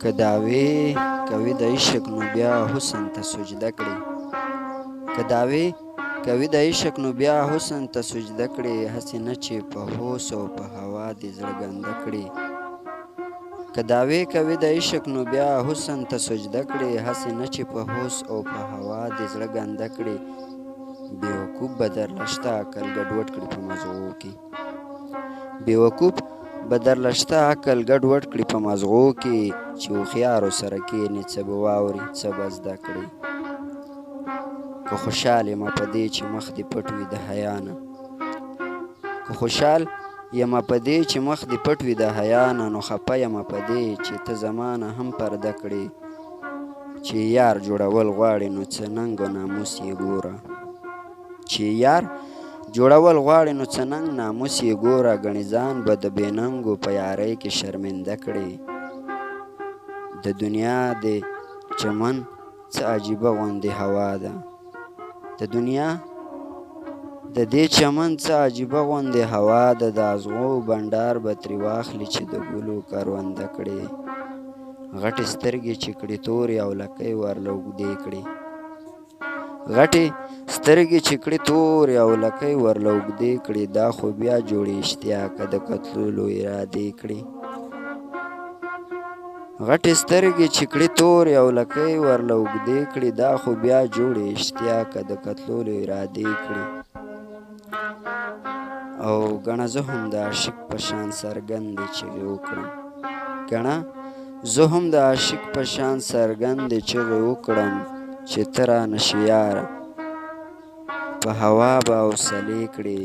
که دعوې کوي د عشق نو بیا حسن ته سجده کړي. که دعوې کوي د عشق نو بیا حسن ته سجده کړي. هسې نه چې په هوس او په هوا دې زړه ګنده کړي. که دعوې کوي د عشق نو بیا حسن ته سجده کړي. هسې نه چې په هوس او په هوا دې زړه ګنده کړي. بېوقوف به درله شته عقل ګډوډ کړي په مزغو کې. بېوقوف به درله شته عقل ګډوډ کړي په مزغو کې. چې هوښیارو سره کښېني څه به واوري څه به زده کړي. که خوشحال یمه په دې چې مخ دې پټ وي د حیا نه. که خوشحال یمه په دې چې مخ دې پټ وي د حیا نه. نو خفه یمه په دې چې ته زما نه هم پرده کړې. چې یار جوړول غواړې نو څه ننګ و ناموس یې ګوره. چې یار جوړول غواړې نو څه ننګ ناموس یې ګوره. ګڼې ځان به د بې ننګو په یارۍ کې شرمنده کړې. د دنیا د چمن څه عجیبه غوندې هوا ده. د دنیا د دې چمن څه عجیبه غوندې هوا ده. د اغزو بنډار به ترې واخلي چې د ګلو کرونده کړې. غټې سترګې چې کړي تورې او لکۍ ورله اوږدې کړي. غټې سترګې چې کړي تورې او لکۍ ورله اوږدې کړي. دا خو بیا جوړې اشتیا که د قتلولو ارادې کړي. غټې سترګې چې کړي تورې او لکۍ ورله اوږدې کړي. دا خو بیا جوړې اشتیا که د قتلولو ارادې کړي. او ګڼه زه هم د عاشق په شان څرګندې چغې وکړم. ګڼه زه هم د عاشق په شان څرګندې چغې وکړم. چې ته رانه شې یاره په هوا به حوصلې کړې.